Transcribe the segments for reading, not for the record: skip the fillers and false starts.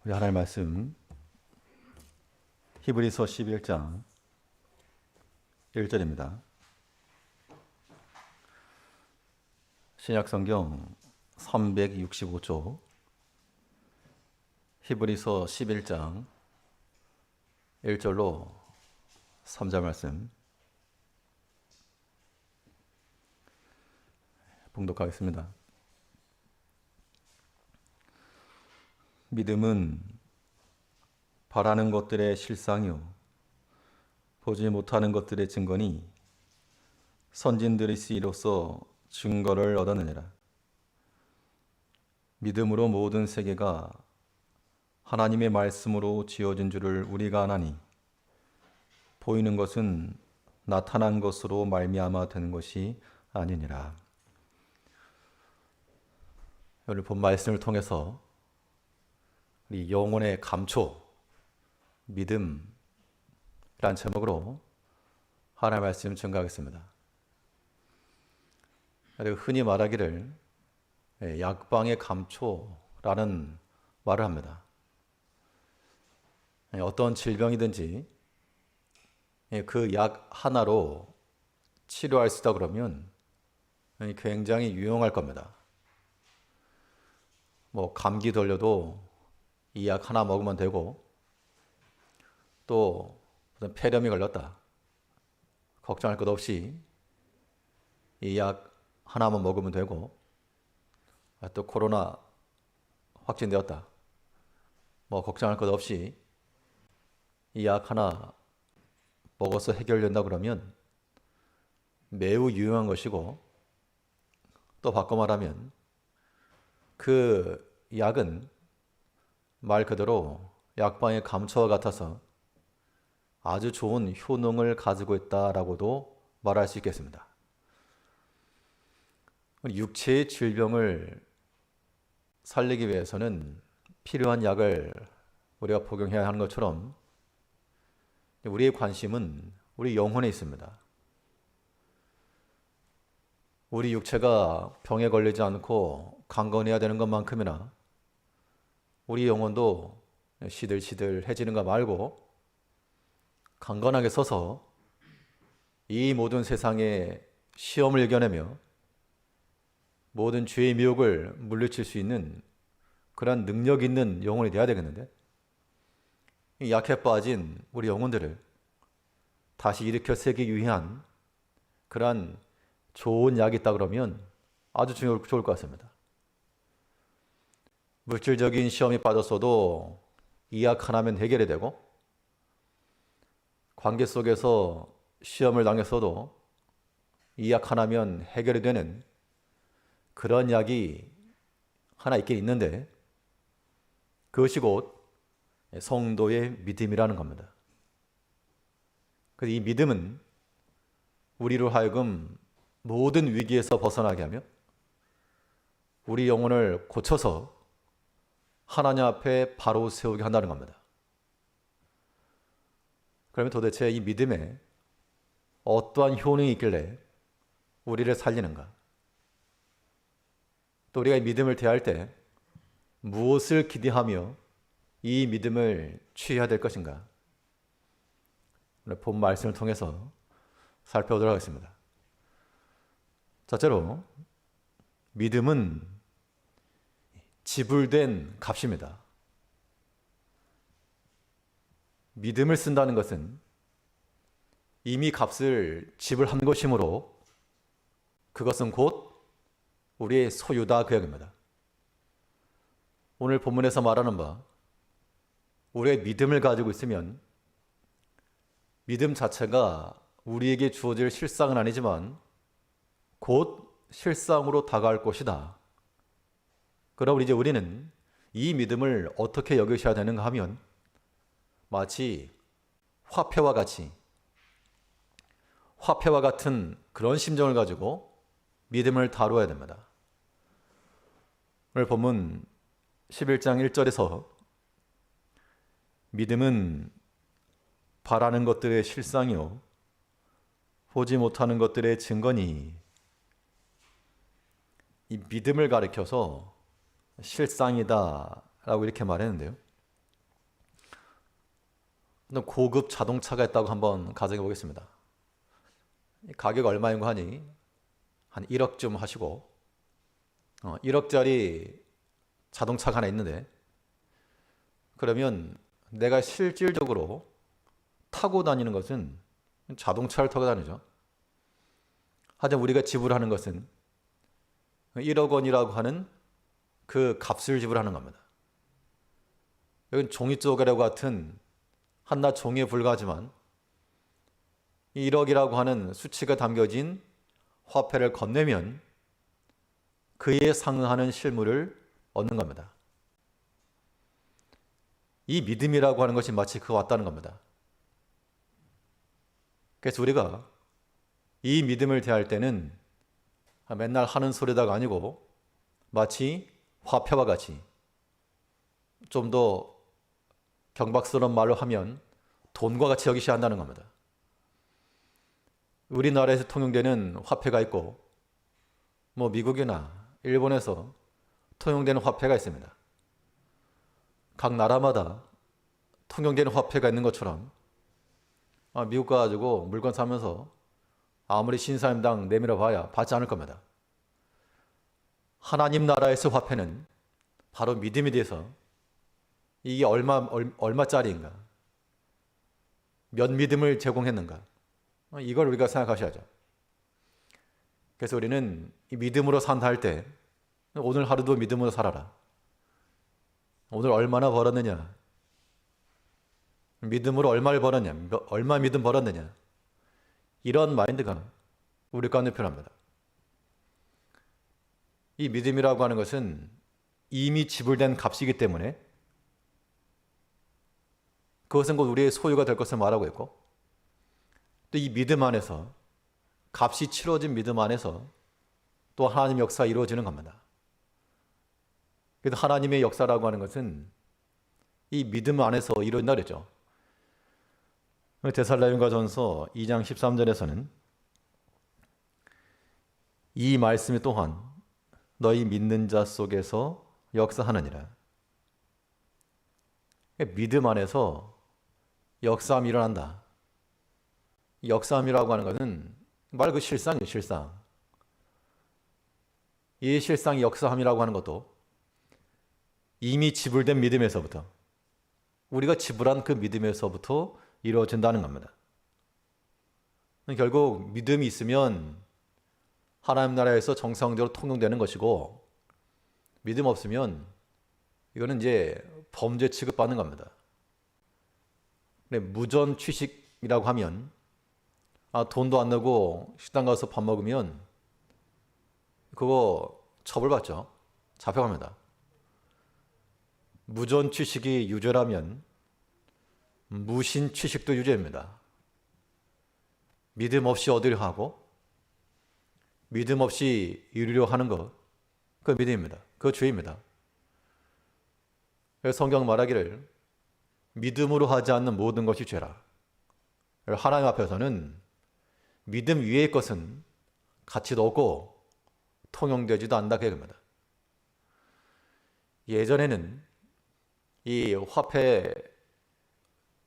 우리 하나님 말씀 히브리서 11장 1절입니다. 신약성경 365쪽 히브리서 11장 1절로 3절 말씀 봉독하겠습니다. 믿음은 바라는 것들의 실상이요 보지 못하는 것들의 증거니 선진들이 이로써 증거를 얻었느니라. 믿음으로 모든 세계가 하나님의 말씀으로 지어진 줄을 우리가 아나니 보이는 것은 나타난 것으로 말미암아 되는 것이 아니니라. 오늘 본 말씀을 통해서 우리 영혼의 감초, 믿음이란 제목으로 하나님의 말씀 증거하겠습니다. 흔히 말하기를 약방의 감초라는 말을 합니다. 어떤 질병이든지 그 약 하나로 치료할 수 있다 그러면 굉장히 유용할 겁니다. 감기 걸려도 이 약 하나 먹으면 되고, 또 무슨 폐렴이 걸렸다 걱정할 것 없이 이 약 하나만 먹으면 되고, 또 코로나 확진되었다 걱정할 것 없이 이 약 하나 먹어서 해결된다 그러면 매우 유용한 것이고, 또 바꿔 말하면 그 약은 말 그대로 약방의 감초와 같아서 아주 좋은 효능을 가지고 있다라고도 말할 수 있겠습니다. 육체의 질병을 살리기 위해서는 필요한 약을 우리가 복용해야 하는 것처럼 우리의 관심은 우리 영혼에 있습니다. 우리 육체가 병에 걸리지 않고 강건해야 되는 것만큼이나 우리 영혼도 시들시들해지는 거 말고 강건하게 서서 이 모든 세상의 시험을 이겨내며 모든 죄의 미혹을 물리칠 수 있는 그런 능력 있는 영혼이 되어야 되겠는데, 이 약해 빠진 우리 영혼들을 다시 일으켜 세기 위한 그런 좋은 약이 있다 그러면 아주 좋을 것 같습니다. 물질적인 시험이 빠졌어도 이 약 하나면 해결이 되고, 관계 속에서 시험을 당했어도 이 약 하나면 해결이 되는 그런 약이 하나 있긴 있는데, 그것이 곧 성도의 믿음이라는 겁니다. 그래서 이 믿음은 우리로 하여금 모든 위기에서 벗어나게 하며 우리 영혼을 고쳐서 하나님 앞에 바로 세우게 한다는 겁니다. 그러면 도대체 이 믿음에 어떠한 효능이 있길래 우리를 살리는가? 또 우리가 이 믿음을 대할 때 무엇을 기대하며 이 믿음을 취해야 될 것인가? 오늘 본 말씀을 통해서 살펴보도록 하겠습니다. 첫째로, 믿음은 지불된 값입니다. 믿음을 쓴다는 것은 이미 값을 지불한 것이므로 그것은 곧 우리의 소유다 그 이야기입니다. 오늘 본문에서 말하는 바 우리의 믿음을 가지고 있으면 믿음 자체가 우리에게 주어질 실상은 아니지만 곧 실상으로 다가갈 것이다. 그럼 이제 우리는 이 믿음을 어떻게 여기셔야 되는가 하면 마치 화폐와 같은 그런 심정을 가지고 믿음을 다루어야 됩니다. 오늘 본문 11장 1절에서 믿음은 바라는 것들의 실상이요 보지 못하는 것들의 증거니, 이 믿음을 가리켜서 실상이다 라고 이렇게 말했는데요. 고급 자동차가 있다고 한번 가정해 보겠습니다. 가격 얼마인 거 하니 한 1억쯤 하시고 1억짜리 자동차가 하나 있는데, 그러면 내가 실질적으로 타고 다니는 것은 자동차를 타고 다니죠. 하지만 우리가 지불하는 것은 1억 원이라고 하는 그 값을 지불하는 겁니다. 이건 종이조각과 같은 한낱 종이에 불과하지만 1억이라고 하는 수치가 담겨진 화폐를 건네면 그에 상응하는 실물을 얻는 겁니다. 이 믿음이라고 하는 것이 마치 그와 같다는 겁니다. 그래서 우리가 이 믿음을 대할 때는 맨날 하는 소리다가 아니고 마치 화폐와 같이, 좀 더 경박스러운 말로 하면 돈과 같이 여기셔야 한다는 겁니다. 우리나라에서 통용되는 화폐가 있고 미국이나 일본에서 통용되는 화폐가 있습니다. 각 나라마다 통용되는 화폐가 있는 것처럼 미국 가가지고 물건 사면서 아무리 신사임당 내밀어 봐야 받지 않을 겁니다. 하나님 나라에서 화폐는 바로 믿음에 대해서 이게 얼마짜리인가, 몇 믿음을 제공했는가, 이걸 우리가 생각하셔야죠. 그래서 우리는 이 믿음으로 산다 할 때 오늘 하루도 믿음으로 살아라, 오늘 얼마나 벌었느냐, 믿음으로 얼마를 벌었냐, 얼마 믿음 벌었느냐, 이런 마인드가 우리 가운데 필요합니다. 이 믿음이라고 하는 것은 이미 지불된 값이기 때문에 그것은 곧 우리의 소유가 될 것을 말하고 있고, 또 이 믿음 안에서, 값이 치러진 믿음 안에서 또 하나님의 역사가 이루어지는 겁니다. 그래서 하나님의 역사라고 하는 것은 이 믿음 안에서 이루어진다 그랬죠. 데살로니가전서 2장 13절에서는 이 말씀이 또한 너희 믿는 자 속에서 역사하느니라. 믿음 안에서 역사함이 일어난다. 역사함이라고 하는 것은 말 그 실상이에요, 실상. 이 실상이 역사함이라고 하는 것도 이미 지불된 믿음에서부터, 우리가 지불한 그 믿음에서부터 이루어진다는 겁니다. 결국 믿음이 있으면 하나님 나라에서 정상적으로 통용되는 것이고, 믿음 없으면 이거는 이제 범죄 취급받는 겁니다. 무전 취식이라고 하면 돈도 안 내고 식당 가서 밥 먹으면 그거 처벌받죠. 잡혀갑니다. 무전 취식이 유죄라면 무신 취식도 유죄입니다. 믿음 없이 얻으려 하고 믿음 없이 이루려 하는 것, 그 믿음입니다. 그 죄입니다. 성경 말하기를 믿음으로 하지 않는 모든 것이 죄라. 하나님 앞에서는 믿음 위의 것은 가치도 없고 통용되지도 않는다, 그겁니다. 예전에는 이 화폐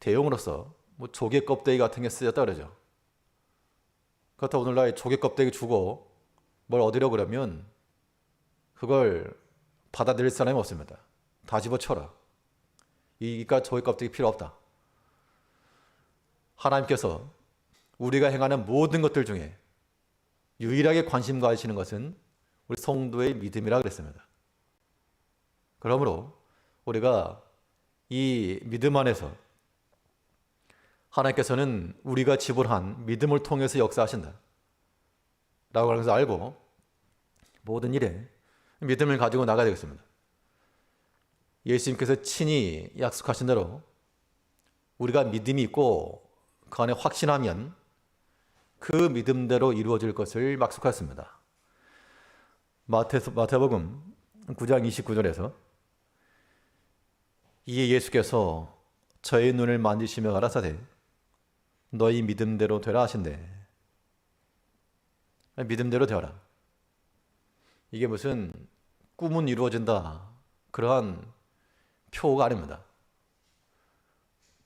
대용으로서 조개 껍데기 같은 게 쓰였다 그러죠. 그렇다고 오늘날 조개 껍데기 주고 뭘 얻으려고 그러면 그걸 받아들일 사람이 없습니다. 다 집어쳐라. 이니까 조개 껍데기 필요 없다. 하나님께서 우리가 행하는 모든 것들 중에 유일하게 관심 가지시는 것은 우리 성도의 믿음이라 그랬습니다. 그러므로 우리가 이 믿음 안에서 하나님께서는 우리가 지불한 믿음을 통해서 역사하신다 라고 하는 것을 알고 모든 일에 믿음을 가지고 나가야 되겠습니다. 예수님께서 친히 약속하신 대로 우리가 믿음이 있고 그 안에 확신하면 그 믿음대로 이루어질 것을 약속하였습니다. 마태복음 9장 29절에서 이에 예수께서 저의 눈을 만지시며 가라사대 너희 믿음대로 되라 하신대. 믿음대로 되어라. 이게 무슨 꿈은 이루어진다, 그러한 표가 아닙니다.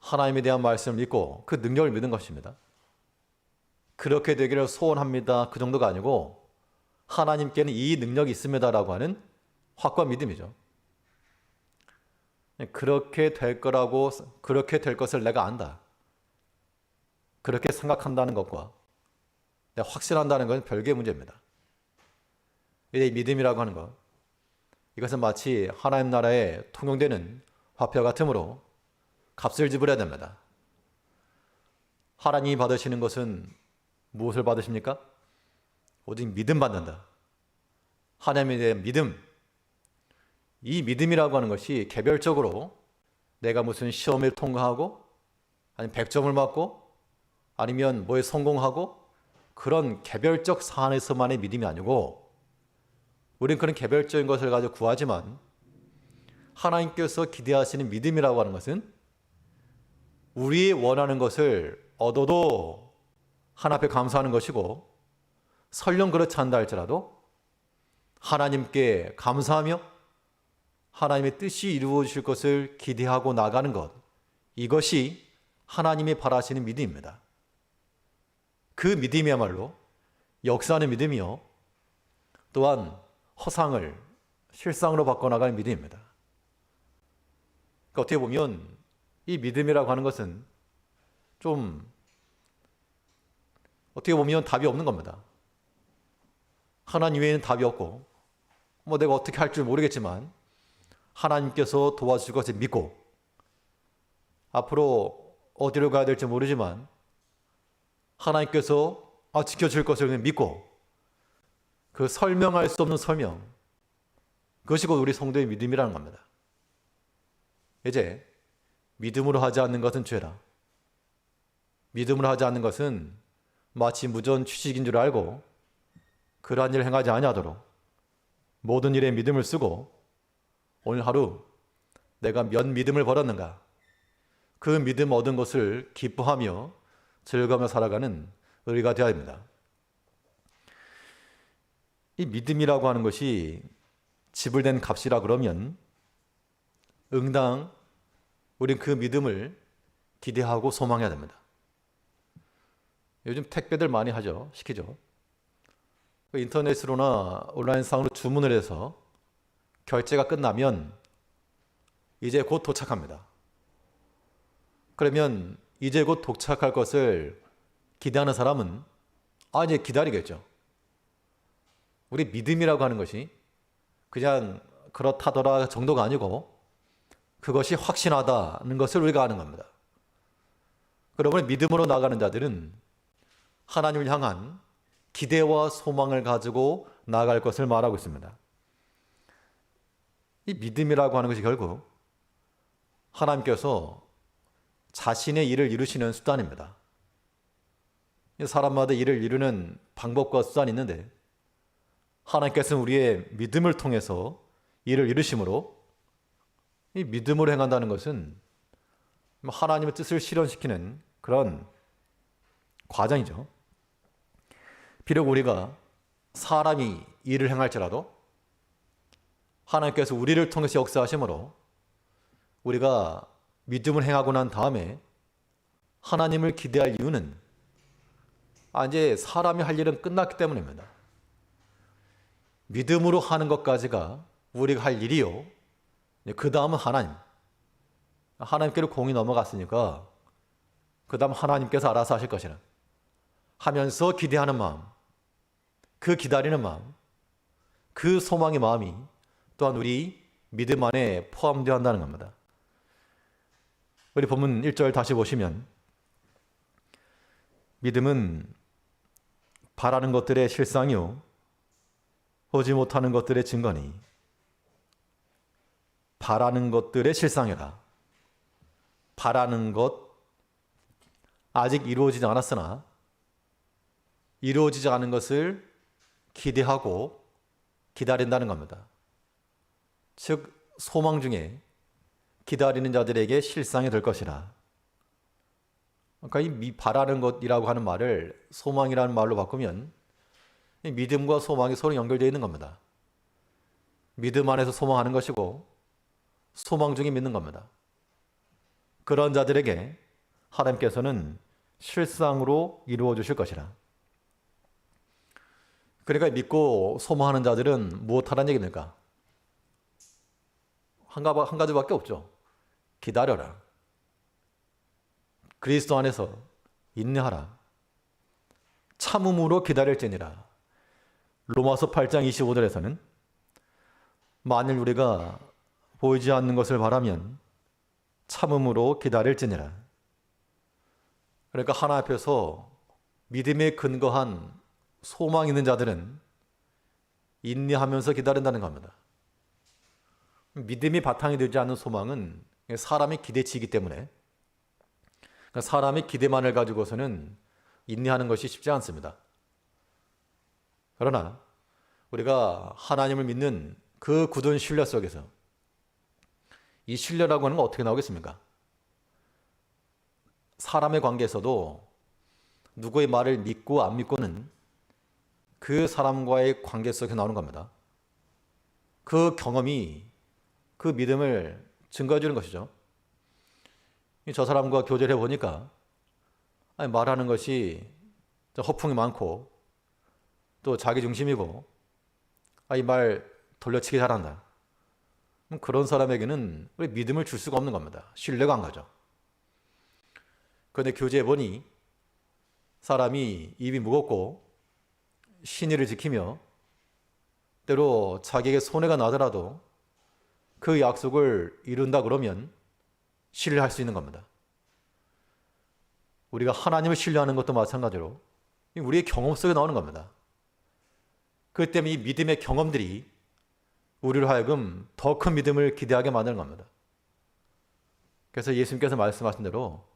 하나님에 대한 말씀을 믿고 그 능력을 믿는 것입니다. 그렇게 되기를 소원합니다. 그 정도가 아니고 하나님께는 이 능력이 있습니다라고 하는 확고한 믿음이죠. 그렇게 될 거라고, 그렇게 될 것을 내가 안다. 그렇게 생각한다는 것과 내가 확신한다는 것은 별개의 문제입니다. 이 믿음이라고 하는 것, 이것은 마치 하나님 나라에 통용되는 화폐 같으므로 값을 지불해야 됩니다. 하나님이 받으시는 것은 무엇을 받으십니까? 오직 믿음 받는다. 하나님에 대한 믿음. 이 믿음이라고 하는 것이 개별적으로 내가 무슨 시험을 통과하고 아니면 100점을 맞고 아니면 뭐에 성공하고 그런 개별적 사안에서만의 믿음이 아니고 우리는 그런 개별적인 것을 가지고 구하지만 하나님께서 기대하시는 믿음이라고 하는 것은 우리의 원하는 것을 얻어도 하나님 앞에 감사하는 것이고 설령 그렇지 않다 할지라도 하나님께 감사하며 하나님의 뜻이 이루어질 것을 기대하고 나가는 것, 이것이 하나님이 바라시는 믿음입니다. 그 믿음이야말로 역사하는 믿음이요 또한 허상을 실상으로 바꿔나가는 믿음입니다. 그러니까 어떻게 보면 이 믿음이라고 하는 것은 좀 어떻게 보면 답이 없는 겁니다. 하나님 외에는 답이 없고 뭐 내가 어떻게 할 줄 모르겠지만 하나님께서 도와주실 것을 믿고 앞으로 어디로 가야 될지 모르지만 하나님께서 지켜줄 것을 믿고 그 설명할 수 없는 설명, 그것이 곧 우리 성도의 믿음이라는 겁니다. 이제 믿음으로 하지 않는 것은 죄라. 믿음으로 하지 않는 것은 마치 무전 취직인 줄 알고 그러한 일을 행하지 아니하도록 모든 일에 믿음을 쓰고 오늘 하루 내가 몇 믿음을 벌었는가, 그 믿음 얻은 것을 기뻐하며 즐거우며 살아가는 의리가 되어야 합니다. 이 믿음이라고 하는 것이 지불된 값이라 그러면 응당 우린 그 믿음을 기대하고 소망해야 됩니다. 요즘 택배들 많이 하죠. 시키죠. 인터넷으로나 온라인상으로 주문을 해서 결제가 끝나면 이제 곧 도착합니다. 그러면 이제 곧 도착할 것을 기대하는 사람은 이제 기다리겠죠. 우리 믿음이라고 하는 것이 그냥 그렇다더라 정도가 아니고 그것이 확신하다는 것을 우리가 아는 겁니다. 그러므로 믿음으로 나가는 자들은 하나님을 향한 기대와 소망을 가지고 나아갈 것을 말하고 있습니다. 이 믿음이라고 하는 것이 결국 하나님께서 자신의 일을 이루시는 수단입니다. 사람마다 일을 이루는 방법과 수단이 있는데 하나님께서는 우리의 믿음을 통해서 일을 이루심으로 이 믿음으로 행한다는 것은 하나님의 뜻을 실현시키는 그런 과정이죠. 비록 우리가 사람이 일을 행할지라도 하나님께서 우리를 통해서 역사하심으로 우리가 믿음을 행하고 난 다음에 하나님을 기대할 이유는 이제 사람이 할 일은 끝났기 때문입니다. 믿음으로 하는 것까지가 우리가 할 일이요. 그 다음은 하나님께로 공이 넘어갔으니까 그 다음 하나님께서 알아서 하실 것이라 하면서 기대하는 마음, 그 기다리는 마음, 그 소망의 마음이 또한 우리 믿음 안에 포함되어 한다는 겁니다. 우리 본문 1절 다시 보시면 믿음은 바라는 것들의 실상이요 보지 못하는 것들의 증거니 바라는 것들의 실상이라. 바라는 것 아직 이루어지지 않았으나 이루어지지 않은 것을 기대하고 기다린다는 겁니다. 즉 소망 중에 기다리는 자들에게 실상이 될 것이라. 그러니까 이 바라는 것이라고 하는 말을 소망이라는 말로 바꾸면 믿음과 소망이 서로 연결되어 있는 겁니다. 믿음 안에서 소망하는 것이고 소망 중에 믿는 겁니다. 그런 자들에게 하나님께서는 실상으로 이루어 주실 것이라. 그러니까 믿고 소망하는 자들은 무엇하라는 얘기입니까? 한 가지밖에 없죠. 기다려라. 그리스도 안에서 인내하라. 참음으로 기다릴지니라. 로마서 8장 25절에서는 만일 우리가 보이지 않는 것을 바라면 참음으로 기다릴지니라. 그러니까 하나 앞에서 믿음에 근거한 소망 있는 자들은 인내하면서 기다린다는 겁니다. 믿음이 바탕이 되지 않는 소망은 사람의 기대치이기 때문에 사람의 기대만을 가지고서는 인내하는 것이 쉽지 않습니다. 그러나 우리가 하나님을 믿는 그 굳은 신뢰 속에서 이 신뢰라고 하는 건 어떻게 나오겠습니까? 사람의 관계에서도 누구의 말을 믿고 안 믿고는 그 사람과의 관계 속에 나오는 겁니다. 그 경험이 그 믿음을 증거해 주는 것이죠. 저 사람과 교제를 해보니까 말하는 것이 허풍이 많고 또 자기 중심이고 이 말 돌려치기 잘한다. 그런 사람에게는 우리 믿음을 줄 수가 없는 겁니다. 신뢰가 안 가죠. 그런데 교제해보니 사람이 입이 무겁고 신의를 지키며 때로 자기에게 손해가 나더라도 그 약속을 이룬다 그러면 신뢰할 수 있는 겁니다. 우리가 하나님을 신뢰하는 것도 마찬가지로 우리의 경험 속에 나오는 겁니다. 그 때문에 이 믿음의 경험들이 우리로 하여금 더 큰 믿음을 기대하게 만드는 겁니다. 그래서 예수님께서 말씀하신 대로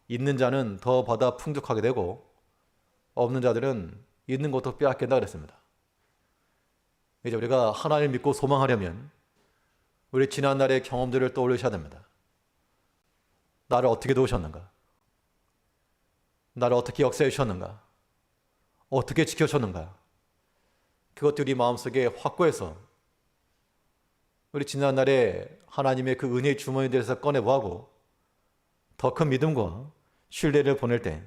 있는 자는 더 받아 풍족하게 되고 없는 자들은 있는 것도 빼앗긴다 그랬습니다. 이제 우리가 하나님을 믿고 소망하려면 우리 지난날의 경험들을 떠올리셔야 됩니다. 나를 어떻게 도우셨는가? 나를 어떻게 역사해 주셨는가? 어떻게 지켜주셨는가? 그것들이 마음속에 확고해서 우리 지난날에 하나님의 그 은혜의 주머니에 대해서 꺼내보고 더 큰 믿음과 신뢰를 보낼 때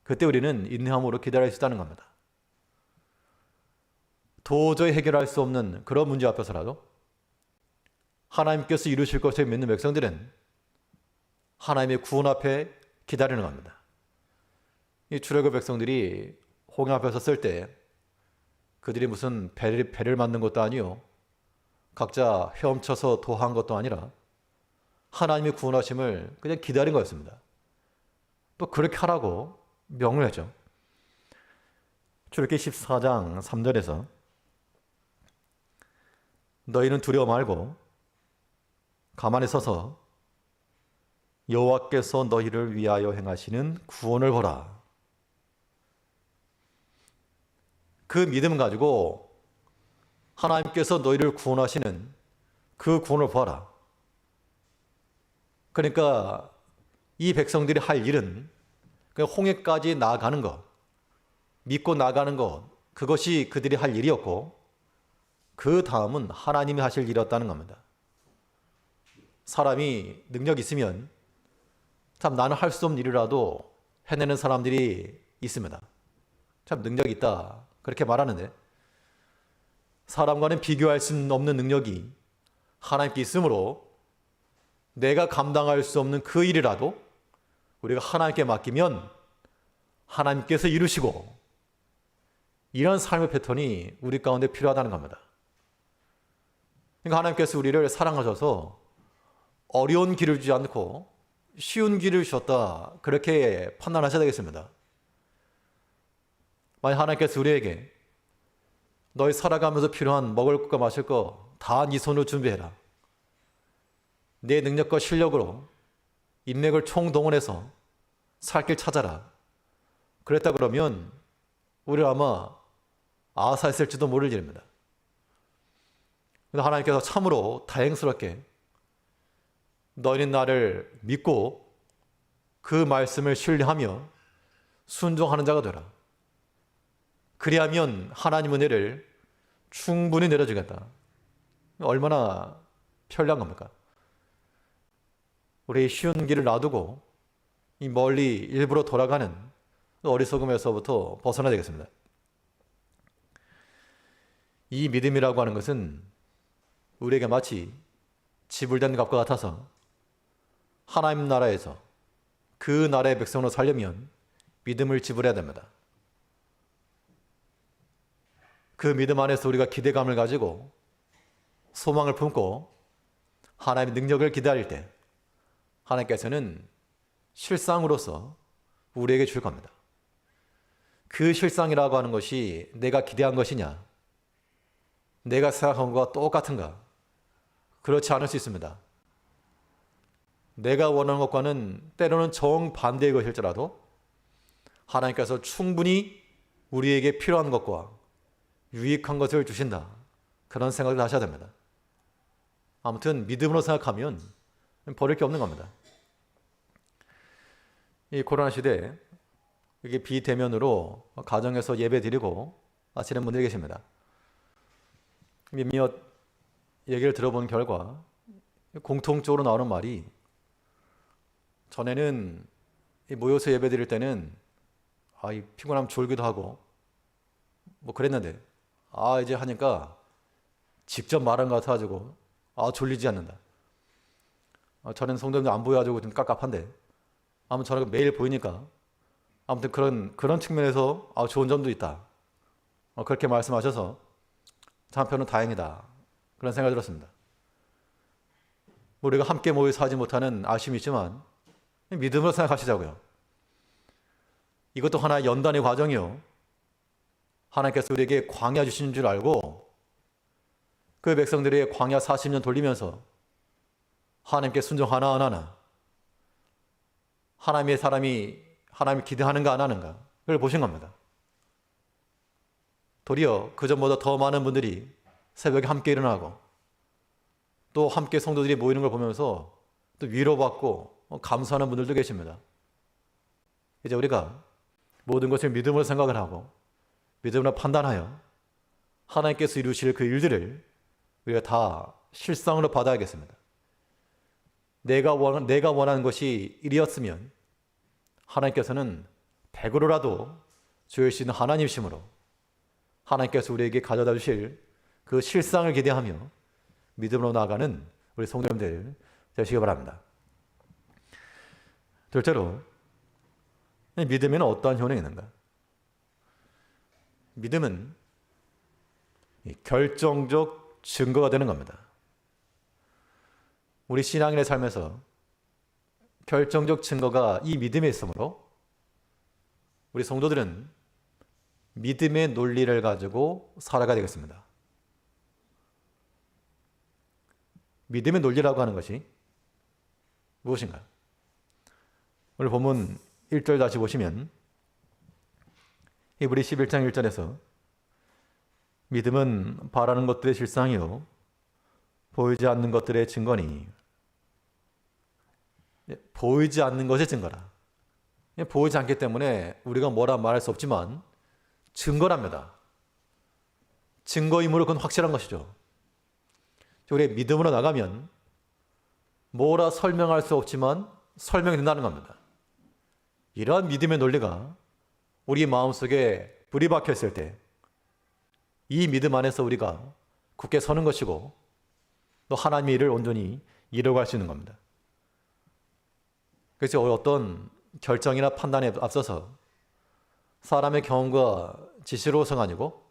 그때 우리는 인내함으로 기다릴 수 있다는 겁니다. 도저히 해결할 수 없는 그런 문제 앞에서라도 하나님께서 이루실 것을 믿는 백성들은 하나님의 구원 앞에 기다리는 겁니다. 이 출애굽 백성들이 홍해 앞에 섰을 때 그들이 무슨 배를 만든 것도 아니요 각자 헤엄쳐서 도한 것도 아니라 하나님의 구원하심을 그냥 기다린 거였습니다. 또 그렇게 하라고 명을 하죠. 출애굽기 14장 3절에서 너희는 두려워 말고 가만히 서서 여호와께서 너희를 위하여 행하시는 구원을 보라. 그 믿음 가지고 하나님께서 너희를 구원하시는 그 구원을 보아라. 그러니까 이 백성들이 할 일은 홍해까지 나아가는 것, 믿고 나아가는 것, 그것이 그들이 할 일이었고 그 다음은 하나님이 하실 일이었다는 겁니다. 사람이 능력 있으면 참 나는 할 수 없는 일이라도 해내는 사람들이 있습니다. 참 능력이 있다 그렇게 말하는데 사람과는 비교할 수 없는 능력이 하나님께 있으므로 내가 감당할 수 없는 그 일이라도 우리가 하나님께 맡기면 하나님께서 이루시고 이런 삶의 패턴이 우리 가운데 필요하다는 겁니다. 그러니까 하나님께서 우리를 사랑하셔서 어려운 길을 주지 않고 쉬운 길을 주셨다 그렇게 판단하셔야 되겠습니다. 만약 하나님께서 우리에게 너희 살아가면서 필요한 먹을 것과 마실 거 다 네 손으로 준비해라. 내 능력과 실력으로 인맥을 총동원해서 살 길 찾아라. 그랬다 그러면 우리는 아마 아사했을지도 모를 일입니다. 그런데 하나님께서 참으로 다행스럽게 너희는 나를 믿고 그 말씀을 신뢰하며 순종하는 자가 되라. 그리하면 하나님 은혜를 충분히 내려주겠다. 얼마나 편리한 겁니까? 우리 쉬운 길을 놔두고 이 멀리 일부러 돌아가는 어리석음에서부터 벗어나야 되겠습니다. 이 믿음이라고 하는 것은 우리에게 마치 지불된 값과 같아서 하나님 나라에서 그 나라의 백성으로 살려면 믿음을 지불해야 됩니다. 그 믿음 안에서 우리가 기대감을 가지고 소망을 품고 하나님의 능력을 기다릴 때 하나님께서는 실상으로서 우리에게 줄 겁니다. 그 실상이라고 하는 것이 내가 기대한 것이냐, 내가 생각한 것과 똑같은가? 그렇지 않을 수 있습니다. 내가 원하는 것과는 때로는 정반대의 것일지라도 하나님께서 충분히 우리에게 필요한 것과 유익한 것을 주신다. 그런 생각을 하셔야 됩니다. 아무튼 믿음으로 생각하면 버릴 게 없는 겁니다. 이 코로나 시대에 이게 비대면으로 가정에서 예배 드리고 하시는 분들이 계십니다. 몇몇 얘기를 들어본 결과 공통적으로 나오는 말이, 전에는 모여서 예배 드릴 때는 피곤하면 졸기도 하고 뭐 그랬는데 이제 하니까 직접 말한 것 같아가지고 졸리지 않는다. 저는 성도님들 안 보여가지고 좀 깝깝한데 아무튼 저는 매일 보이니까 아무튼 그런 측면에서 좋은 점도 있다. 그렇게 말씀하셔서 한편은 다행이다. 그런 생각이 들었습니다. 우리가 함께 모여서 하지 못하는 아쉬움이 있지만 믿음으로 생각하시자고요. 이것도 하나의 연단의 과정이요. 하나님께서 우리에게 광야 주신 줄 알고 그 백성들의 광야 40년 돌리면서 하나님께 순종 하나하나 하나님의 사람이 하나님을 기대하는가 안 하는가 그걸 보신 겁니다. 도리어 그전보다 더 많은 분들이 새벽에 함께 일어나고 또 함께 성도들이 모이는 걸 보면서 또 위로받고 감사하는 분들도 계십니다. 이제 우리가 모든 것을 믿음으로 생각을 하고 믿음으로 판단하여 하나님께서 이루실 그 일들을 우리가 다 실상으로 받아야겠습니다. 내가 원하는 것이 일이었으면 하나님께서는 100으로라도 주실 수 있는 하나님이심으로 하나님께서 우리에게 가져다 주실 그 실상을 기대하며 믿음으로 나아가는 우리 성도님들 되시기 바랍니다. 둘째로, 믿음에는 어떠한 효능이 있는가? 믿음은 결정적 증거가 되는 겁니다. 우리 신앙인의 삶에서 결정적 증거가 이 믿음에 있으므로 우리 성도들은 믿음의 논리를 가지고 살아가야 되겠습니다. 믿음의 논리라고 하는 것이 무엇인가? 오늘 본문 1절 다시 보시면 히브리 11장 1절에서 믿음은 바라는 것들의 실상이요 보이지 않는 것들의 증거니. 보이지 않는 것의 증거라. 보이지 않기 때문에 우리가 뭐라 말할 수 없지만 증거랍니다. 증거이므로 그건 확실한 것이죠. 우리의 믿음으로 나가면 뭐라 설명할 수 없지만 설명이 된다는 겁니다. 이러한 믿음의 논리가 우리 마음속에 불이 박혔을 때 이 믿음 안에서 우리가 굳게 서는 것이고 또 하나님의 일을 온전히 이루어갈 수 있는 겁니다. 그래서 어떤 결정이나 판단에 앞서서 사람의 경험과 지시로서가 아니고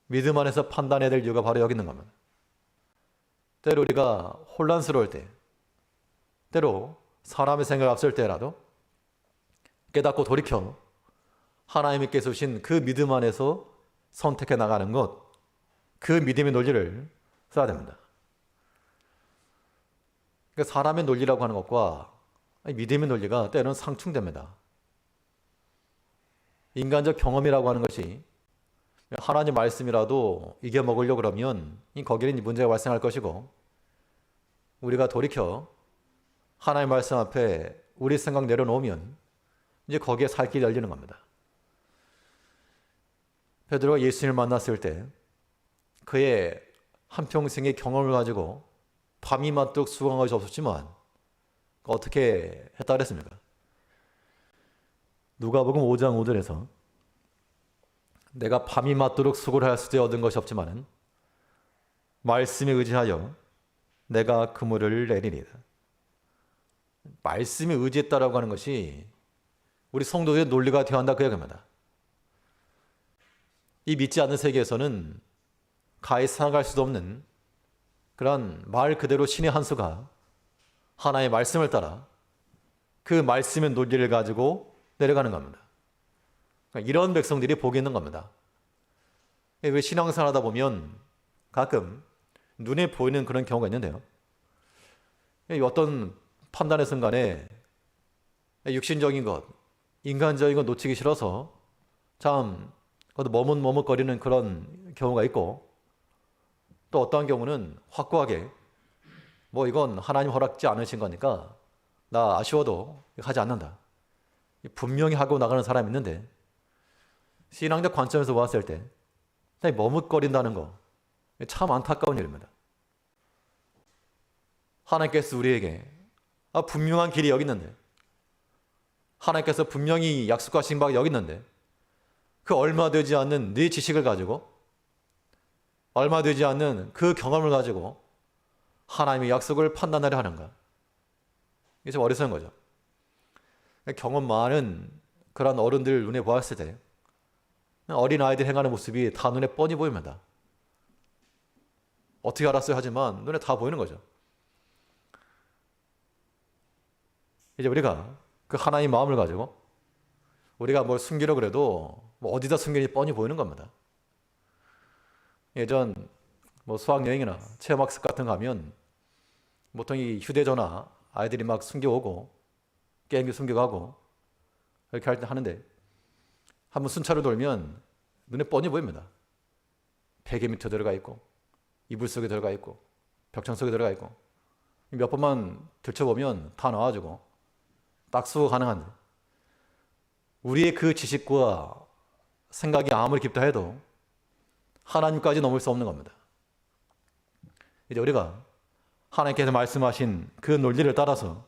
믿음 안에서 판단해야 될 이유가 바로 여기 있는 겁니다. 때로 우리가 혼란스러울 때, 때로 사람의 생각을 앞설 때라도 깨닫고 돌이켜 하나님께서 주신 그 믿음 안에서 선택해 나가는 것, 그 믿음의 논리를 써야 됩니다. 그러니까 사람의 논리라고 하는 것과 믿음의 논리가 때로는 상충됩니다. 인간적 경험이라고 하는 것이 하나님 말씀이라도 이겨먹으려고 그러면 거기에는 문제가 발생할 것이고, 우리가 돌이켜 하나님 말씀 앞에 우리 생각 내려놓으면 이제 거기에 살 길이 열리는 겁니다. 베드로가 예수님을 만났을 때 그의 한평생의 경험을 가지고 밤이 맞도록 수고한 것이 없었지만 어떻게 했다 그랬습니까? 누가복음 5장 5절에서 내가 밤이 맞도록 수고를 하였을 때 얻은 것이 없지만은 말씀에 의지하여 내가 그물을 내리리다. 말씀에 의지했다라고 하는 것이 우리 성도들의 논리가 되어야 한다 그 얘기입니다. 이 믿지 않는 세계에서는 가히 살아갈 수도 없는 그런 말 그대로 신의 한 수가 하나의 말씀을 따라 그 말씀의 논리를 가지고 내려가는 겁니다. 그러니까 이런 백성들이 복이 있는 겁니다. 왜 신앙생활 하다 보면 가끔 눈에 보이는 그런 경우가 있는데요. 어떤 판단의 순간에 육신적인 것, 인간적인 것 놓치기 싫어서 참 머뭇머뭇거리는 그런 경우가 있고, 또 어떠한 경우는 확고하게 이건 하나님 허락지 않으신 거니까 나 아쉬워도 하지 않는다. 분명히 하고 나가는 사람이 있는데 신앙적 관점에서 보았을 때 머뭇거린다는 거 참 안타까운 일입니다. 하나님께서 우리에게 분명한 길이 여기 있는데, 하나님께서 분명히 약속하신 바가 여기 있는데 그 얼마 되지 않는 네 지식을 가지고, 얼마 되지 않는 그 경험을 가지고 하나님의 약속을 판단하려 하는가? 이게 좀 어리석은 거죠. 경험 많은 그런 어른들 눈에 보았을 때 어린 아이들 행하는 모습이 다 눈에 뻔히 보입니다. 어떻게 알았어요? 하지만 눈에 다 보이는 거죠. 이제 우리가 그 하나님의 마음을 가지고 우리가 뭘 숨기려고 그래도 어디다 숨기는지 뻔히 보이는 겁니다. 예전 수학여행이나 체험학습 같은 거 하면 보통 이 휴대전화 아이들이 막 숨겨오고 게임기 숨겨가고 이렇게 할 때 하는데, 한번 순찰을 돌면 눈에 뻔히 보입니다. 베개 밑에 들어가 있고 이불 속에 들어가 있고 벽창 속에 들어가 있고, 몇 번만 들춰보면 다 나와주고 딱 수거 가능한데, 우리의 그 지식과 생각이 아무리 깊다 해도 하나님까지 넘을 수 없는 겁니다. 이제 우리가 하나님께서 말씀하신 그 논리를 따라서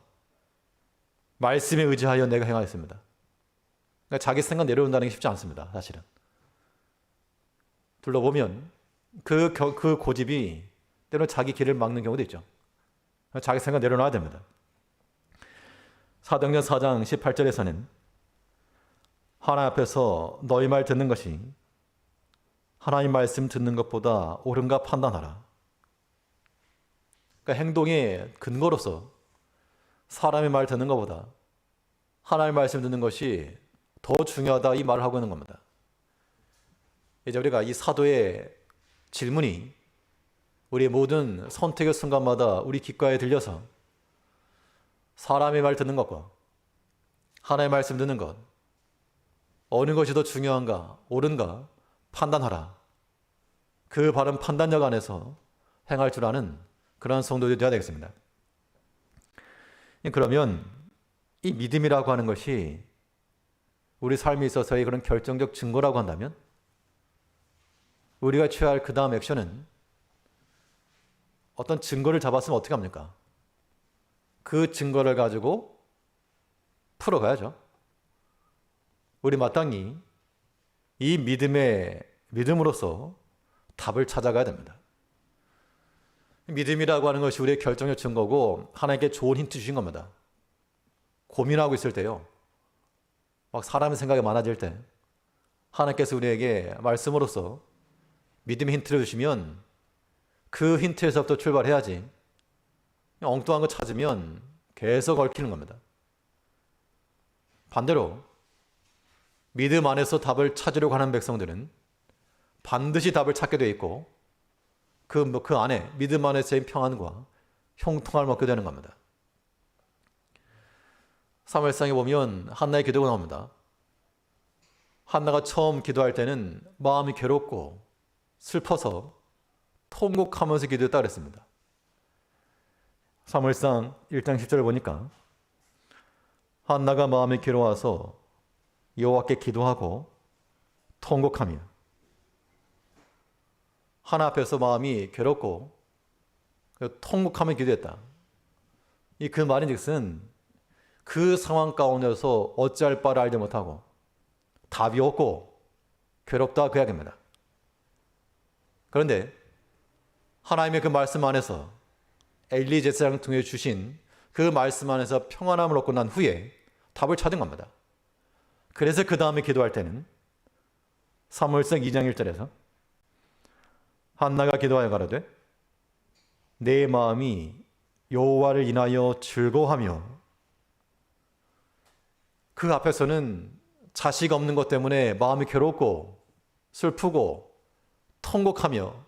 말씀에 의지하여 내가 행하였습니다. 그러니까 자기 생각 내려온다는 게 쉽지 않습니다. 사실은 둘러보면 그 고집이 때로는 자기 길을 막는 경우도 있죠. 자기 생각 내려놔야 됩니다. 사도행전 4장 18절에서는 하나님 앞에서 너희 말 듣는 것이 하나님 말씀 듣는 것보다 옳은가 판단하라. 그러니까 행동의 근거로서 사람의 말 듣는 것보다 하나님 말씀 듣는 것이 더 중요하다, 이 말을 하고 있는 겁니다. 이제 우리가 이 사도의 질문이 우리의 모든 선택의 순간마다 우리 귓가에 들려서 사람의 말 듣는 것과 하나님의 말씀 듣는 것, 어느 것이 더 중요한가, 옳은가 판단하라. 그 바른 판단력 안에서 행할 줄 아는 그런 성도들이 되어야 되겠습니다. 그러면 이 믿음이라고 하는 것이 우리 삶에 있어서의 그런 결정적 증거라고 한다면 우리가 취할 그 다음 액션은 어떤 증거를 잡았으면 어떻게 합니까? 그 증거를 가지고 풀어가야죠. 우리 마땅히 이 믿음으로서 답을 찾아가야 됩니다. 믿음이라고 하는 것이 우리의 결정적 증거고 하나님께 좋은 힌트 주신 겁니다. 고민하고 있을 때요, 막 사람의 생각이 많아질 때 하나님께서 우리에게 말씀으로써 믿음의 힌트를 주시면 그 힌트에서부터 출발해야지 엉뚱한 거 찾으면 계속 얽히는 겁니다. 반대로 믿음 안에서 답을 찾으려고 하는 백성들은 반드시 답을 찾게 되어 있고 그 안에 믿음 안에서의 평안과 형통함을 얻게 되는 겁니다. 사무엘상에 보면 한나의 기도가 나옵니다. 한나가 처음 기도할 때는 마음이 괴롭고 슬퍼서 통곡하면서 기도했다 그랬습니다. 사무엘상 1장 10절을 보니까 한나가 마음이 괴로워서 여호와께 기도하고 통곡하며, 하나 앞에서 마음이 괴롭고 통곡하며 기도했다. 이 그 말인즉슨 그 상황 가운데서 어찌할 바를 알지 못하고 답이 없고 괴롭다 그 이야기입니다. 그런데 하나님의 그 말씀 안에서 엘리 제사장을 통해 주신 그 말씀 안에서 평안함을 얻고 난 후에 답을 찾은 겁니다. 그래서 그 다음에 기도할 때는 사무엘상 2장 1절에서 한나가 기도하여 가로되 내 마음이 여호와를 인하여 즐거워하며, 그 앞에서는 자식 없는 것 때문에 마음이 괴롭고 슬프고 통곡하며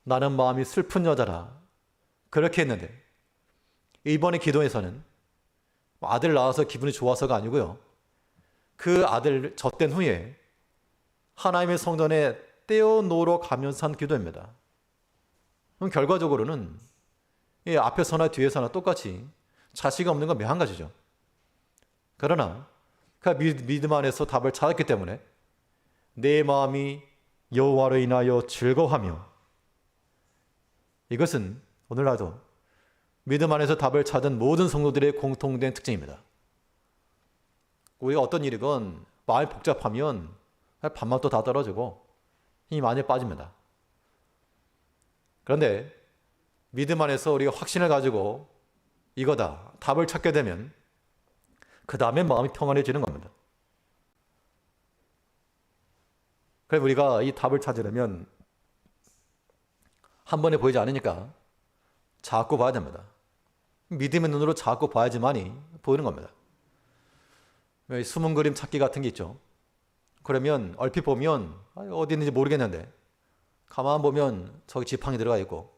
나는 마음이 슬픈 여자라 그렇게 했는데, 이번에 기도에서는 아들 낳아서 기분이 좋아서가 아니고요, 그 아들 젖된 후에 하나님의 성전에 떼어놓으러 가면서 한 기도입니다. 그럼 결과적으로는 이 앞에서나 뒤에서나 똑같이 자식이 없는 건 매한 가지죠. 그러나 그 믿음 안에서 답을 찾았기 때문에 내 마음이 여호와로 인하여 즐거워하며, 이것은 오늘날도 믿음 안에서 답을 찾은 모든 성도들의 공통된 특징입니다. 우리가 어떤 일이건 마음이 복잡하면 밥맛도 다 떨어지고 힘이 많이 빠집니다. 그런데 믿음 안에서 우리가 확신을 가지고 이거다, 답을 찾게 되면 그 다음에 마음이 평안해지는 겁니다. 그래서 우리가 이 답을 찾으려면 한 번에 보이지 않으니까 자꾸 봐야 됩니다. 믿음의 눈으로 자꾸 봐야지만이 보이는 겁니다. 숨은 그림 찾기 같은 게 있죠. 그러면 얼핏 보면 어디 있는지 모르겠는데 가만 보면 저기 지팡이 들어가 있고,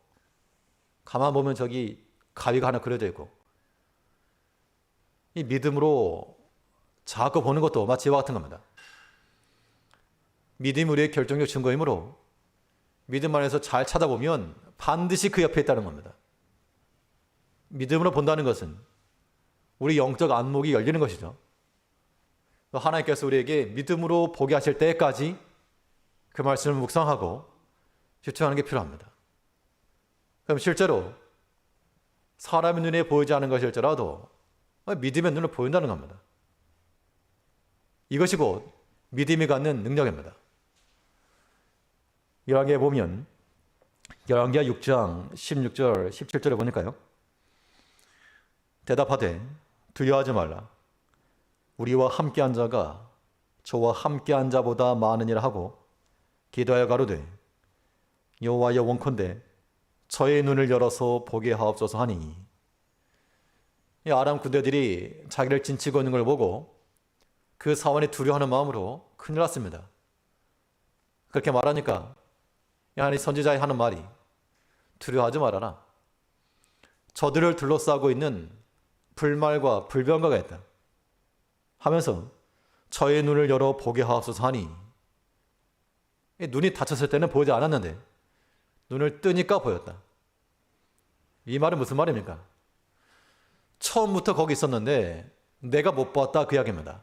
가만 보면 저기 가위가 하나 그려져 있고, 이 믿음으로 자꾸 보는 것도 마치 이와 같은 겁니다. 믿음이 우리의 결정적 증거이므로 믿음 안에서 잘 찾아보면 반드시 그 옆에 있다는 겁니다. 믿음으로 본다는 것은 우리 영적 안목이 열리는 것이죠. 하나님께서 우리에게 믿음으로 보게 하실 때까지 그 말씀을 묵상하고 집중하는 게 필요합니다. 그럼 실제로 사람의 눈에 보이지 않은 것일지라도 믿음의 눈을 보인다는 겁니다. 이것이 곧 믿음이 갖는 능력입니다. 열왕기에 보면 열왕기하 6장 16절 17절에 보니까요, 대답하되 두려워하지 말라. 우리와 함께한 자가 저와 함께한 자보다 많으니라 하고 기도하여 가로되 여호와여 원컨대 저의 눈을 열어서 보게 하옵소서 하니, 이 아람 군대들이 자기를 진치고 있는 걸 보고 그 사원이 두려워하는 마음으로 큰일 났습니다. 그렇게 말하니까 하나님 선지자의 하는 말이 두려워하지 말아라. 저들을 둘러싸고 있는 불말과 불병거가 있다 하면서 저의 눈을 열어 보게 하옵소서 하니, 눈이 다쳤을 때는 보이지 않았는데 눈을 뜨니까 보였다. 이 말은 무슨 말입니까? 처음부터 거기 있었는데 내가 못 봤다 그 이야기입니다.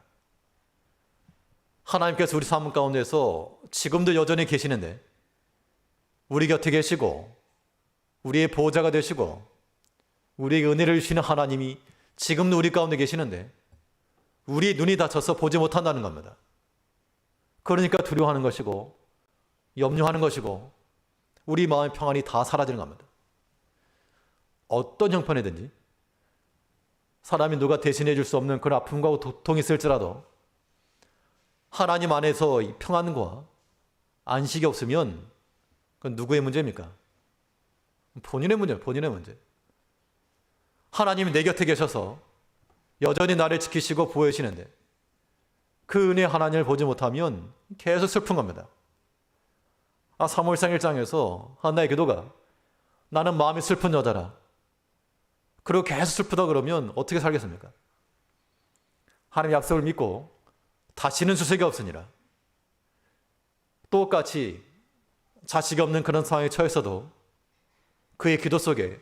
하나님께서 우리 삶 가운데서 지금도 여전히 계시는데, 우리 곁에 계시고 우리의 보호자가 되시고 우리에게 은혜를 주시는 하나님이 지금도 우리 가운데 계시는데 우리 눈이 다쳐서 보지 못한다는 겁니다. 그러니까 두려워하는 것이고 염려하는 것이고 우리 마음의 평안이 다 사라지는 겁니다. 어떤 형편이든지 사람이 누가 대신해 줄 수 없는 그런 아픔과 고통이 있을지라도 하나님 안에서 이 평안과 안식이 없으면 그건 누구의 문제입니까? 본인의 문제예요. 본인의 문제. 하나님이 내 곁에 계셔서 여전히 나를 지키시고 보호하시는데 그 은혜 하나님을 보지 못하면 계속 슬픈 겁니다. 사무엘상 1장에서 한나의 기도가 나는 마음이 슬픈 여자라. 그리고 계속 슬프다 그러면 어떻게 살겠습니까? 하나님의 약속을 믿고 다시는 수색이 없으니라. 똑같이 자식이 없는 그런 상황에 처했어도 그의 기도 속에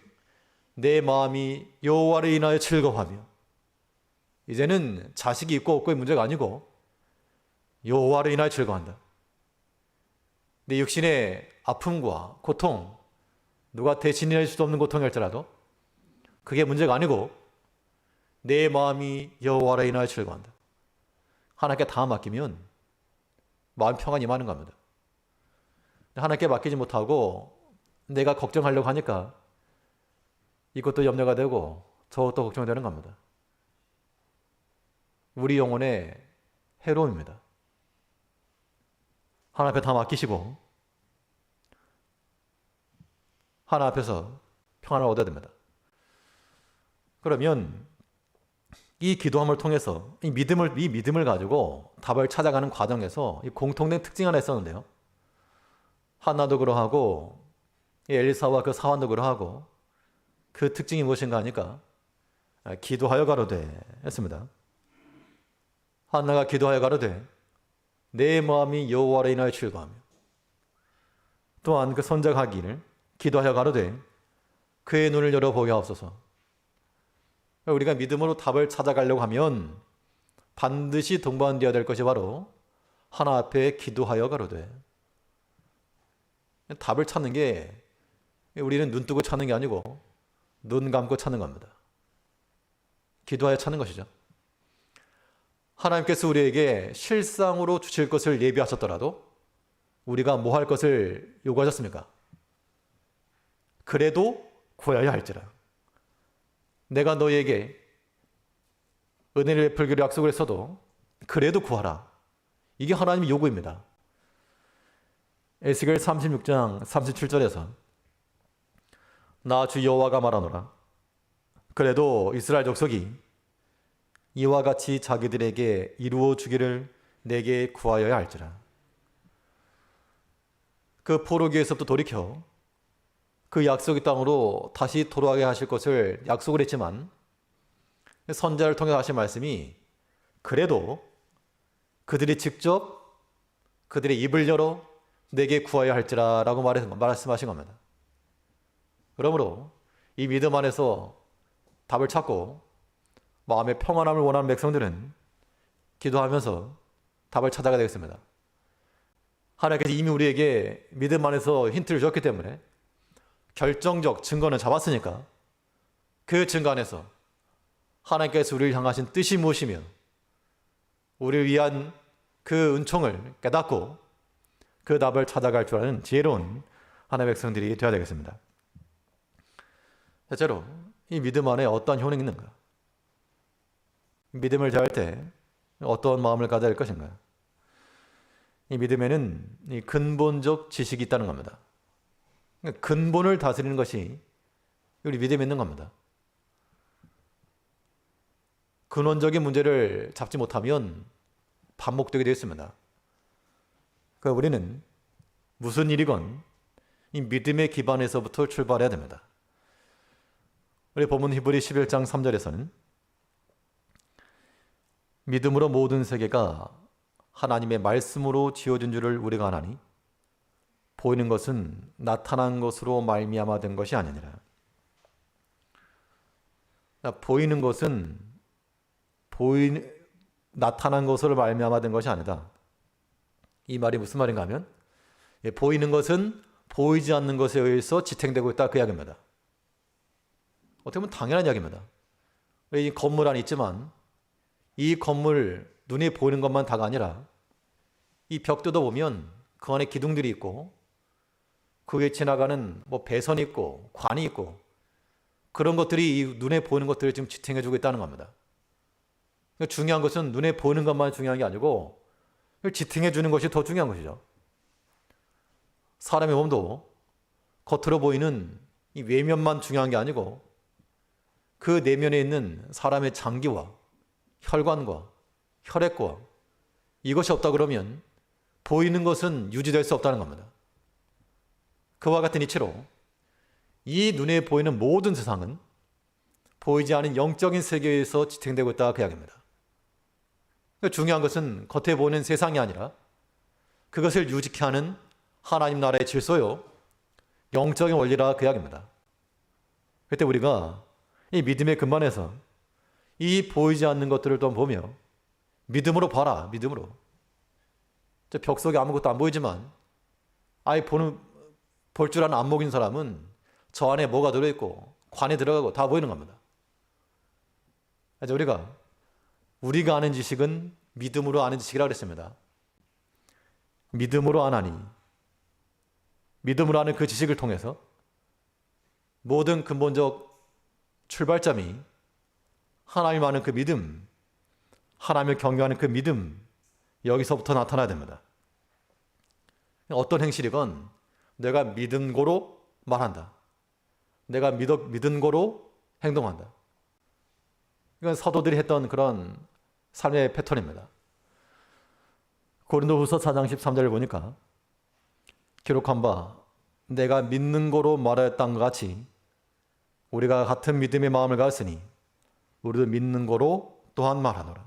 내 마음이 여호와를 인하여 즐거워하며, 이제는 자식이 있고 없고의 문제가 아니고 여호와를 인하여 즐거워한다. 내 육신의 아픔과 고통, 누가 대신해 줄 수 없는 고통일지라도 그게 문제가 아니고 내 마음이 여호와로 인하여 즐거워한다. 하나님께 다 맡기면 마음 평안이 임하는 겁니다. 하나님께 맡기지 못하고 내가 걱정하려고 하니까 이것도 염려가 되고 저것도 걱정되는 겁니다. 우리 영혼의 해로움입니다. 하나님 앞에 다 맡기시고 하나님 앞에서 평안을 얻어야 됩니다. 그러면 이 기도함을 통해서 이 믿음을 가지고 답을 찾아가는 과정에서 이 공통된 특징 하나 있었는데요. 한나도 그러하고 엘리사와 그 사환도 그러하고 그 특징이 무엇인가 하니까 기도하여 가로되 했습니다. 한나가 기도하여 가로되 내 마음이 여호와로 인하여 즐거워하며, 또한 그 선자가 하기를 기도하여 가로되 그의 눈을 열어보게 하옵소서. 우리가 믿음으로 답을 찾아가려고 하면 반드시 동반되어야 될 것이 바로 하나 앞에 기도하여 가로되. 답을 찾는 게 우리는 눈 뜨고 찾는 게 아니고 눈 감고 찾는 겁니다. 기도하여 찾는 것이죠. 하나님께서 우리에게 실상으로 주실 것을 예비하셨더라도 우리가 뭐 할 것을 요구하셨습니까? 그래도 구하여야 할지라. 내가 너희에게 은혜를 베풀기로 약속을 했어도 그래도 구하라. 이게 하나님의 요구입니다. 에스겔 36장 37절에서 나 주 여호와가 말하노라. 그래도 이스라엘 족속이 이와 같이 자기들에게 이루어 주기를 내게 구하여야 할지라. 그 포로기에서부터 돌이켜 그 약속의 땅으로 다시 돌아가게 하실 것을 약속을 했지만 선자를 통해 하신 말씀이 그래도 그들이 직접 그들의 입을 열어 내게 구하여야 할지라 라고 말씀하신 겁니다. 그러므로 이 믿음 안에서 답을 찾고 마음의 평안함을 원하는 백성들은 기도하면서 답을 찾아가야 되겠습니다. 하나님께서 이미 우리에게 믿음 안에서 힌트를 줬기 때문에 결정적 증거는 잡았으니까 그 증거 안에서 하나님께서 우리를 향하신 뜻이 무엇이며 우리를 위한 그 은총을 깨닫고 그 답을 찾아갈 줄 아는 지혜로운 하나님의 백성들이 되어야 되겠습니다. 셋째로, 이 믿음 안에 어떠한 효능이 있는가? 믿음을 대할 때 어떤 마음을 가져야 할 것인가? 이 믿음에는 이 근본적 지식이 있다는 겁니다. 근본을 다스리는 것이 우리 믿음에 있는 겁니다. 근원적인 문제를 잡지 못하면 반복되게 되어 있습니다. 그러니까 우리는 무슨 일이건 이 믿음의 기반에서부터 출발해야 됩니다. 우리 본문 히브리 11장 3절에서는 믿음으로 모든 세계가 하나님의 말씀으로 지어진 줄을 우리가 아나니 보이는 것은 나타난 것으로 말미암아 된 것이 아니니라. 보이는 것은 나타난 것으로 말미암아 된 것이 아니다. 이 말이 무슨 말인가 하면 보이는 것은 보이지 않는 것에 의해서 지탱되고 있다, 그 이야기입니다. 어떻게 보면 당연한 이야기입니다. 이 건물 안에 있지만 이 건물 눈에 보이는 것만 다가 아니라 이 벽 뜯어보면 그 안에 기둥들이 있고 그 위에 지나가는 배선이 있고 관이 있고 그런 것들이 이 눈에 보이는 것들을 지금 지탱해주고 있다는 겁니다. 그러니까 중요한 것은 눈에 보이는 것만 중요한 게 아니고 지탱해주는 것이 더 중요한 것이죠. 사람의 몸도 겉으로 보이는 이 외면만 중요한 게 아니고 그 내면에 있는 사람의 장기와 혈관과 혈액과 이것이 없다 그러면 보이는 것은 유지될 수 없다는 겁니다. 그와 같은 이치로 이 눈에 보이는 모든 세상은 보이지 않은 영적인 세계에서 지탱되고 있다, 그 이야기입니다. 그러니까 중요한 것은 겉에 보이는 세상이 아니라 그것을 유지케 하는 하나님 나라의 질서요, 영적인 원리라, 그 이야기입니다. 그때 우리가 이 믿음의 근반에서 이 보이지 않는 것들을 또 보며 믿음으로 봐라, 믿음으로. 저 벽 속에 아무것도 안 보이지만 아예 볼 줄 아는 안목인 사람은 저 안에 뭐가 들어있고 관에 들어가고 다 보이는 겁니다. 그래서 우리가 아는 지식은 믿음으로 아는 지식이라고 그랬습니다. 믿음으로 아나니, 믿음으로 아는 그 지식을 통해서 모든 근본적 출발점이 하나님 아는 그 믿음, 하나님을 경외하는 그 믿음, 여기서부터 나타나야 됩니다. 어떤 행실이건 내가 믿은 거로 말한다. 내가 믿은 거로 행동한다. 이건 사도들이 했던 그런 삶의 패턴입니다. 고린도후서 4장 13절을 보니까 기록한 바 내가 믿는 거로 말하였던 것 같이 우리가 같은 믿음의 마음을 가졌으니 우리도 믿는 거로 또한 말하노라.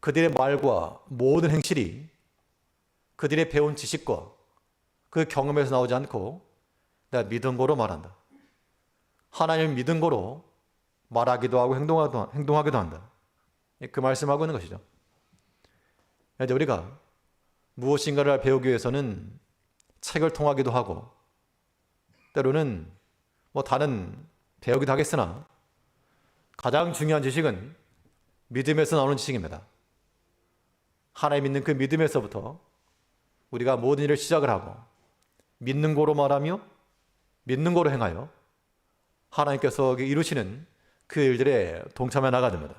그들의 말과 모든 행실이 그들의 배운 지식과 그 경험에서 나오지 않고 내가 믿은 거로 말한다. 하나님을 믿은 거로 말하기도 하고 행동하기도 한다. 그 말씀하고 있는 것이죠. 이제 우리가 무엇인가를 배우기 위해서는 책을 통하기도 하고 때로는 다른 배우기도 하겠으나 가장 중요한 지식은 믿음에서 나오는 지식입니다. 하나님 믿는 그 믿음에서부터 우리가 모든 일을 시작을 하고 믿는 거로 말하며 믿는 거로 행하여 하나님께서 이루시는 그 일들에 동참해 나가야 됩니다.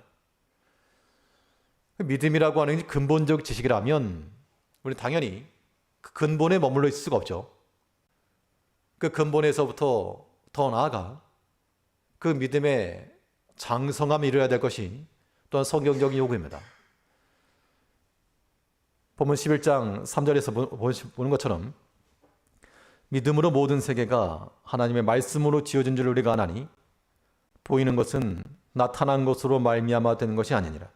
믿음이라고 하는 근본적 지식이라면 우리는 당연히 그 근본에 머물러 있을 수가 없죠. 그 근본에서부터 더 나아가 그 믿음의 장성함이 이루어야 될 것이 또한 성경적인 요구입니다. 본문 11장 3절에서 보는 것처럼 믿음으로 모든 세계가 하나님의 말씀으로 지어진 줄 우리가 아나니 보이는 것은 나타난 것으로 말미암아 되는 것이 아니니라.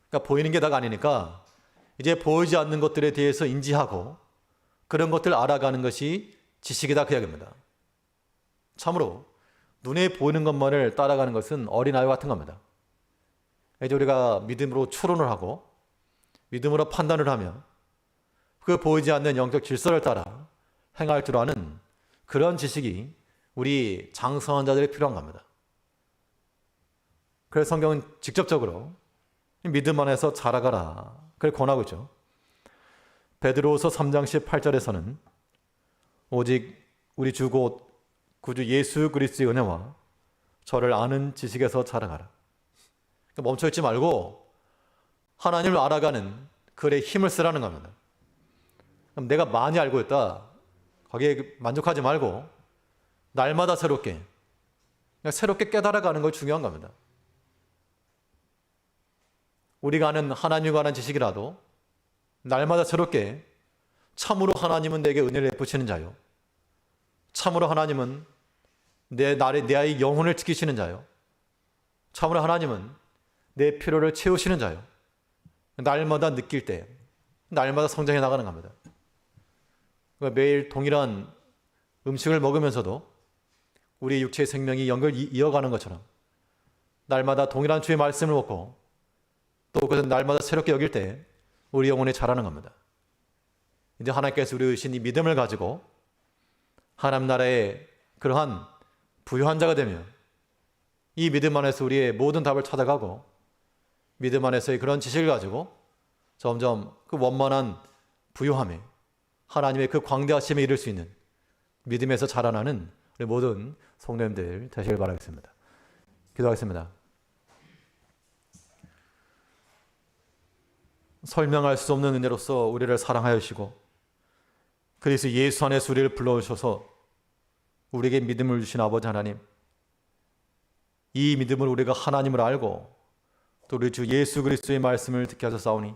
그러니까 보이는 게 다가 아니니까 이제 보이지 않는 것들에 대해서 인지하고 그런 것들을 알아가는 것이 지식이다 그 이야기입니다. 참으로 눈에 보이는 것만을 따라가는 것은 어린아이와 같은 겁니다. 이제 우리가 믿음으로 추론을 하고 믿음으로 판단을 하며 그 보이지 않는 영적 질서를 따라 행할 줄 아는 그런 지식이 우리 장성한 자들이 필요한 겁니다. 그래서 성경은 직접적으로 믿음 안에서 자라가라 그걸 권하고 있죠. 베드로후서 3장 18절에서는 오직 우리 주 곧 구주 예수 그리스도의 은혜와 저를 아는 지식에서 자라가라. 그러니까 멈춰있지 말고 하나님을 알아가는 글에 힘을 쓰라는 겁니다. 그럼 내가 많이 알고 있다. 거기에 만족하지 말고 날마다 새롭게 깨달아가는 걸 중요한 겁니다. 우리가 아는 하나님과 관한 지식이라도 날마다 새롭게 참으로 하나님은 내게 은혜를 베푸시는 자요. 참으로 하나님은 내 아이 영혼을 지키시는 자요. 참으로 하나님은 내 필요를 채우시는 자요. 날마다 느낄 때 날마다 성장해 나가는 겁니다. 매일 동일한 음식을 먹으면서도 우리 육체의 생명이 연결 이어가는 것처럼 날마다 동일한 주의 말씀을 먹고 또 그것을 날마다 새롭게 여길 때 우리 영혼이 자라는 겁니다. 이제 하나님께서 우리 주신 이 믿음을 가지고 하나님 나라의 그러한 부유한 자가 되며 이 믿음 안에서 우리의 모든 답을 찾아가고 믿음 안에서의 그런 지식을 가지고 점점 그 원만한 부유함에 하나님의 그 광대하심에 이를 수 있는 믿음에서 자라나는 우리 모든 성도님들 되시길 바라겠습니다. 기도하겠습니다. 설명할 수 없는 은혜로서 우리를 사랑하시고 그래서 예수 안에서 우리를 불러오셔서 우리에게 믿음을 주신 아버지 하나님, 이 믿음을 우리가 하나님을 알고 또 우리 주 예수 그리스도의 말씀을 듣게 하셨사오니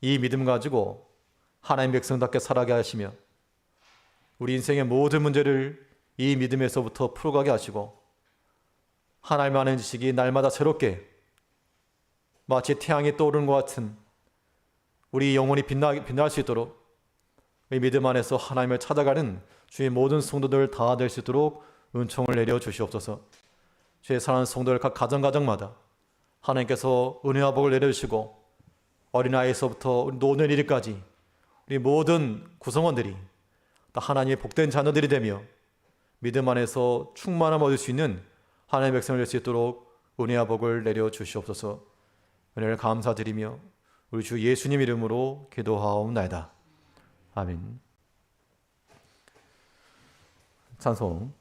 이 믿음 가지고 하나님 백성답게 살아가게 하시며 우리 인생의 모든 문제를 이 믿음에서부터 풀어가게 하시고 하나님 아는 지식이 날마다 새롭게 마치 태양이 떠오르는 것 같은 우리 영혼이 빛날 수 있도록 이 믿음 안에서 하나님을 찾아가는 주의 모든 성도들 다 될 수 있도록 은총을 내려 주시옵소서. 주의 사랑하는 성도들 각 가정마다 하나님께서 은혜와 복을 내려주시고 어린아이에서부터 노년 이르까지 우리 모든 구성원들이 다 하나님의 복된 자녀들이 되며 믿음 안에서 충만함을 얻을 수 있는 하나님의 백성을 될 수 있도록 은혜와 복을 내려 주시옵소서. 은혜를 감사드리며 우리 주 예수님 이름으로 기도하옵나이다. 아멘. 찬송